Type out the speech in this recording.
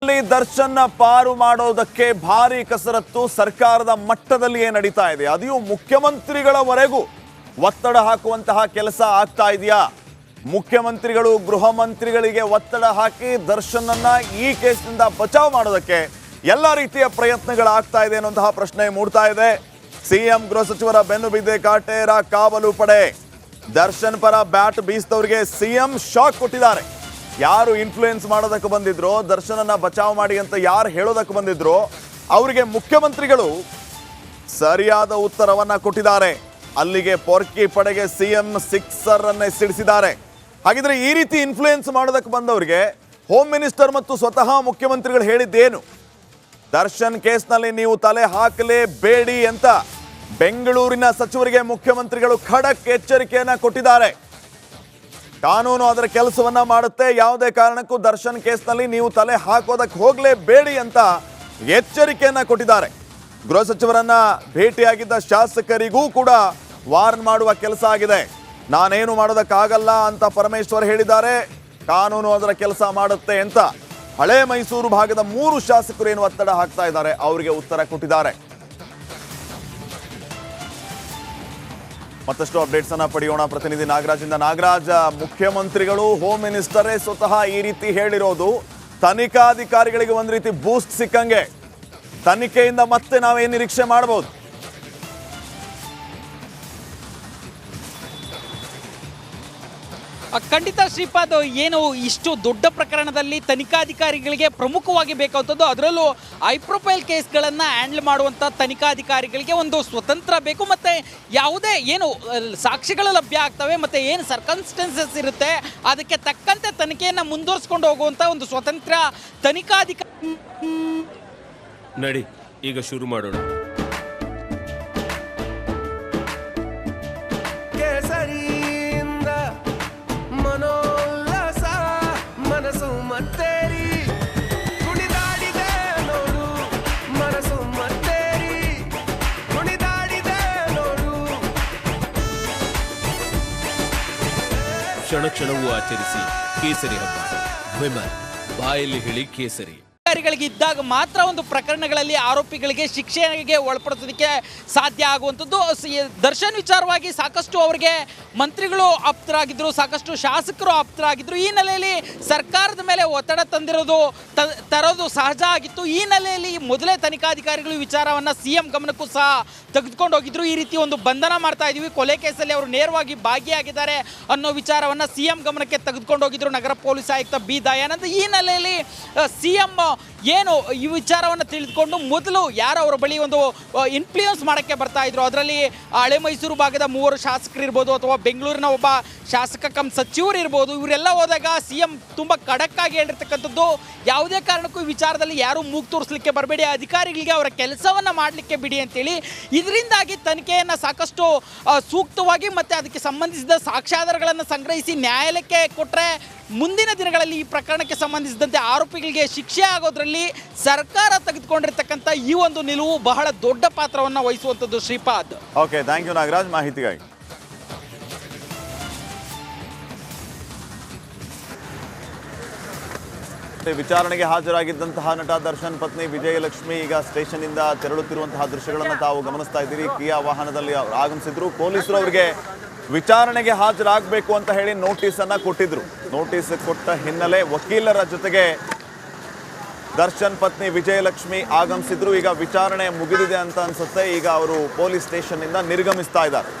ಕೇಸ್ನಲ್ಲಿ ದರ್ಶನ್ನ ಪಾರು ಮಾಡೋದಕ್ಕೆ ಭಾರಿ ಕಸರತ್ತು ಸರ್ಕಾರದ ಮಟ್ಟದಲ್ಲಿಯೇ ನಡೀತಾ ಇದೆ. ಅದು ಮುಖ್ಯಮಂತ್ರಿಗಳವರೆಗೂ ಒತ್ತಡ ಹಾಕುವಂತಹ ಕೆಲಸ ಆಗ್ತಾ ಇದೆಯಾ? ಮುಖ್ಯಮಂತ್ರಿಗಳು ಗೃಹ ಮಂತ್ರಿಗಳಿಗೆ ಒತ್ತಡ ಹಾಕಿ ದರ್ಶನನ್ನ ಈ ಕೇಸ್ನಿಂದ ಬಚಾವ್ ಮಾಡೋದಕ್ಕೆ ಎಲ್ಲ ರೀತಿಯ ಪ್ರಯತ್ನಗಳಾಗ್ತಾ ಇದೆ ಅನ್ನುವಂತಹ ಪ್ರಶ್ನೆ ಮೂಡ್ತಾ ಇದೆ. ಸಿಎಂ ಗೃಹ ಸಚಿವರ ಬೆನ್ನು ಬಿದ್ದೆ ಕಾಟೇರ ಕಾವಲು ಪಡೆ. ದರ್ಶನ್ ಪರ ಬ್ಯಾಟ್ ಬೀಸಿದವರಿಗೆ ಸಿಎಂ ಶಾಕ್ ಕೊಟ್ಟಿದ್ದಾರೆ. ಯಾರು ಇನ್ಫ್ಲೂಯೆನ್ಸ್ ಮಾಡೋದಕ್ಕೆ ಬಂದಿದ್ರು, ದರ್ಶನನ್ನ ಬಚಾವ್ ಮಾಡಿ ಅಂತ ಯಾರು ಹೇಳೋದಕ್ಕೆ ಬಂದಿದ್ರು, ಅವರಿಗೆ ಮುಖ್ಯಮಂತ್ರಿಗಳು ಸರಿಯಾದ ಉತ್ತರವನ್ನ ಕೊಟ್ಟಿದ್ದಾರೆ. ಅಲ್ಲಿಗೆ ಪೊರ್ಕಿ ಪಡೆಗೆ ಸಿಎಂ ಸಿಕ್ಸರ್ ಅನ್ನೇ ಸಿಡಿಸಿದ್ದಾರೆ. ಹಾಗಿದ್ರೆ ಈ ರೀತಿ ಇನ್ಫ್ಲೂಯೆನ್ಸ್ ಮಾಡೋದಕ್ಕೆ ಬಂದವರಿಗೆ ಹೋಮ್ ಮಿನಿಸ್ಟರ್ ಮತ್ತು ಸ್ವತಃ ಮುಖ್ಯಮಂತ್ರಿಗಳು ಹೇಳಿದ್ದೇನು? ದರ್ಶನ್ ಕೇಸ್ನಲ್ಲಿ ನೀವು ತಲೆ ಹಾಕಲೇಬೇಡಿ ಅಂತ ಬೆಂಗಳೂರಿನ ಸಚಿವರಿಗೆ ಮುಖ್ಯಮಂತ್ರಿಗಳು ಖಡಕ್ ಎಚ್ಚರಿಕೆಯನ್ನ ಕೊಟ್ಟಿದ್ದಾರೆ. ಕಾನೂನು ಅದರ ಕೆಲಸವನ್ನ ಮಾಡುತ್ತೆ, ಯಾವುದೇ ಕಾರಣಕ್ಕೂ ದರ್ಶನ್ ಕೇಸ್ನಲ್ಲಿ ನೀವು ತಲೆ ಹಾಕೋದಕ್ಕೆ ಹೋಗಲೇಬೇಡಿ ಅಂತ ಎಚ್ಚರಿಕೆಯನ್ನ ಕೊಟ್ಟಿದ್ದಾರೆ. ಗೃಹ ಸಚಿವರನ್ನ ಭೇಟಿಯಾಗಿದ್ದ ಶಾಸಕರಿಗೂ ಕೂಡ ವಾರ್ನ್ ಮಾಡುವ ಕೆಲಸ ಆಗಿದೆ. ನಾನೇನು ಮಾಡೋದಕ್ಕಾಗಲ್ಲ ಅಂತ ಪರಮೇಶ್ವರ್ ಹೇಳಿದ್ದಾರೆ. ಕಾನೂನು ಅದರ ಕೆಲಸ ಮಾಡುತ್ತೆ ಅಂತ ಹಳೆ ಮೈಸೂರು ಭಾಗದ 3 ಶಾಸಕರು ಏನು ಒತ್ತಡ ಹಾಕ್ತಾ ಇದ್ದಾರೆ, ಅವರಿಗೆ ಉತ್ತರ ಕೊಟ್ಟಿದ್ದಾರೆ. ಮತ್ತಷ್ಟು ಅಪ್ಡೇಟ್ಸ್ ಅನ್ನ ಪಡೆಯೋಣ ಪ್ರತಿನಿಧಿ ನಾಗರಾಜಿಂದ. ನಾಗರಾಜ್, ಮುಖ್ಯಮಂತ್ರಿಗಳು ಹೋಮ್ ಮಿನಿಸ್ಟರೇ ಸ್ವತಃ ಈ ರೀತಿ ಹೇಳಿರೋದು ತನಿಖಾಧಿಕಾರಿಗಳಿಗೆ ಒಂದು ರೀತಿ ಬೂಸ್ಟ್ ಸಿಕ್ಕಂಗೆ. ತನಿಖೆಯಿಂದ ಮತ್ತೆ ನಾವೇನು ನಿರೀಕ್ಷೆ ಮಾಡಬಹುದು? ಖಂಡಿತ ಶ್ರೀಪಾದ್, ಏನು ಇಷ್ಟು ದೊಡ್ಡ ಪ್ರಕರಣದಲ್ಲಿ ತನಿಖಾಧಿಕಾರಿಗಳಿಗೆ ಪ್ರಮುಖವಾಗಿ ಬೇಕಾದಂಥದ್ದು, ಅದರಲ್ಲೂ ಹೈ ಪ್ರೊಫೈಲ್ ಕೇಸ್ಗಳನ್ನು ಹ್ಯಾಂಡಲ್ ಮಾಡುವಂಥ ತನಿಖಾಧಿಕಾರಿಗಳಿಗೆ ಒಂದು ಸ್ವತಂತ್ರ ಬೇಕು. ಮತ್ತು ಯಾವುದೇ ಏನು ಸಾಕ್ಷಿಗಳು ಲಭ್ಯ ಆಗ್ತವೆ ಮತ್ತು ಏನು ಸರ್ಕಮ್ಸ್ಟೆನ್ಸಸ್ ಇರುತ್ತೆ ಅದಕ್ಕೆ ತಕ್ಕಂತೆ ತನಿಖೆಯನ್ನು ಮುಂದುವರಿಸ್ಕೊಂಡು ಹೋಗುವಂಥ ಒಂದು ಸ್ವತಂತ್ರ ತನಿಖಾಧಿಕಾರಿ. ನಡಿ ಈಗ ಶುರು ಮಾಡೋಣ. ಕ್ಷಣ ಕ್ಷಣವೂ ಆಚರಿಸಿ ಕೇಸರಿ ಹಬ್ಬ. ವಿಮಲ್ ಬಾಯಲ್ಲಿ ಹೇಳಿ ಕೇಸರಿ. ಇದ್ದಾಗ ಮಾತ್ರ ಒಂದು ಪ್ರಕರಣಗಳಲ್ಲಿ ಆರೋಪಿಗಳಿಗೆ ಶಿಕ್ಷೆಗೆ ಒಳಪಡಿಸೋದಕ್ಕೆ ಸಾಧ್ಯ ಆಗುವಂಥದ್ದು. ದರ್ಶನ್ ವಿಚಾರವಾಗಿ ಸಾಕಷ್ಟು ಅವರಿಗೆ ಮಂತ್ರಿಗಳು ಆಪ್ತರಾಗಿದ್ದರು, ಸಾಕಷ್ಟು ಶಾಸಕರು ಆಪ್ತರಾಗಿದ್ದರು. ಈ ನೆಲೆಯಲ್ಲಿ ಸರ್ಕಾರದ ಮೇಲೆ ಒತ್ತಡ ತರೋದು ಸಹಜ ಆಗಿತ್ತು. ಈ ನೆಲೆಯಲ್ಲಿ ಮೊದಲೇ ತನಿಖಾಧಿಕಾರಿಗಳು ವಿಚಾರವನ್ನು ಸಿಎಂ ಗಮನಕ್ಕೂ ಸಹ ತೆಗೆದುಕೊಂಡು ಹೋಗಿದ್ರು. ಈ ರೀತಿ ಒಂದು ಬಂಧನ ಮಾಡ್ತಾ ಇದೀವಿ, ಕೊಲೆ ಕೇಸಲ್ಲಿ ಅವರು ನೇರವಾಗಿ ಭಾಗಿಯಾಗಿದ್ದಾರೆ ಅನ್ನೋ ವಿಚಾರವನ್ನು ಸಿಎಂ ಗಮನಕ್ಕೆ ತೆಗೆದುಕೊಂಡು ಹೋಗಿದ್ರು ನಗರ ಪೊಲೀಸ್ ಆಯುಕ್ತ ಬಿ ದಯಾನಂದ್. ಈ ನೆಲೆಯಲ್ಲಿ ಸಿಎಂ ಏನು ಈ ವಿಚಾರವನ್ನು ತಿಳಿದುಕೊಂಡು ಮೊದಲು ಯಾರು ಅವರ ಬಳಿ ಒಂದು ಇನ್ಫ್ಲೂಯೆನ್ಸ್ ಮಾಡೋಕ್ಕೆ ಬರ್ತಾ ಇದ್ರು, ಅದರಲ್ಲಿ ಹಳೆ ಮೈಸೂರು ಭಾಗದ 3 ಶಾಸಕರು ಇರ್ಬೋದು ಅಥವಾ ಬೆಂಗಳೂರಿನ ಒಬ್ಬ ಶಾಸಕ ಕಮ್ ಸಚಿವರು ಇರ್ಬೋದು, ಇವರೆಲ್ಲ ಹೋದಾಗ ಸಿಎಂ ತುಂಬ ಖಡಕ್ಕಾಗಿ ಹೇಳಿರ್ತಕ್ಕಂಥದ್ದು, ಯಾವುದೇ ಕಾರಣಕ್ಕೂ ಈ ವಿಚಾರದಲ್ಲಿ ಯಾರೂ ಮೂಗು ತೋರಿಸಲಿಕ್ಕೆ ಬರಬೇಡಿ, ಅಧಿಕಾರಿಗಳಿಗೆ ಅವರ ಕೆಲಸವನ್ನು ಮಾಡಲಿಕ್ಕೆ ಬಿಡಿ ಅಂತೇಳಿ. ಇದರಿಂದಾಗಿ ತನಿಖೆಯನ್ನು ಸಾಕಷ್ಟು ಸೂಕ್ತವಾಗಿ ಮತ್ತು ಅದಕ್ಕೆ ಸಂಬಂಧಿಸಿದ ಸಾಕ್ಷ್ಯಾಧಾರಗಳನ್ನು ಸಂಗ್ರಹಿಸಿ ನ್ಯಾಯಾಲಯಕ್ಕೆ ಕೊಟ್ಟರೆ ಮುಂದಿನ ದಿನಗಳಲ್ಲಿ ಈ ಪ್ರಕರಣಕ್ಕೆ ಸಂಬಂಧಿಸಿದಂತೆ ಆರೋಪಿಗಳಿಗೆ ಶಿಕ್ಷೆ ಆಗೋದ್ರಲ್ಲಿ ಸರ್ಕಾರ ತೆಗೆದುಕೊಂಡಿರ್ತಕ್ಕಂಥ ಈ ಒಂದು ನಿಲುವು ಬಹಳ ದೊಡ್ಡ ಪಾತ್ರವನ್ನು ವಹಿಸುವಂಥದ್ದು. Shripad, okay, thank you Nagaraj ಮಾಹಿತಿಗಾಗಿ. ವಿಚಾರಣೆಗೆ ಹಾಜರಾಗಿದ್ದಂತಹ ನಟ ದರ್ಶನ್ ಪತ್ನಿ ವಿಜಯಲಕ್ಷ್ಮಿ ಈಗ ಸ್ಟೇಷನ್ ಇಂದ ತೆರಳುತ್ತಿರುವಂತಹ ದೃಶ್ಯಗಳನ್ನು ತಾವು ಗಮನಿಸ್ತಾ ಇದ್ದೀರಿ. ಕಿಯಾ ವಾಹನದಲ್ಲಿ ಆಗಮಿಸಿದ್ರು. ಪೊಲೀಸರು ಅವರಿಗೆ ವಿಚಾರಣೆಗೆ ಹಾಜರಾಗಬೇಕು ಅಂತ ಹೇಳಿ ನೋಟಿಸ್ ಅನ್ನ ಕೊಟ್ಟಿದ್ರು. ನೋಟಿಸ್ ಕೊಟ್ಟ ಹಿನ್ನೆಲೆ ವಕೀಲರ ಜೊತೆಗೆ ದರ್ಶನ್ ಪತ್ನಿ ವಿಜಯಲಕ್ಷ್ಮಿ ಆಗಮಿಸಿದ್ರು. ಈಗ ವಿಚಾರಣೆ ಮುಗಿದಿದೆ ಅಂತ ಅನ್ಸುತ್ತೆ. ಈಗ ಅವರು ಪೊಲೀಸ್ ಸ್ಟೇಷನ್ ಇಂದ ನಿರ್ಗಮಿಸ್ತಾ ಇದ್ದಾರೆ.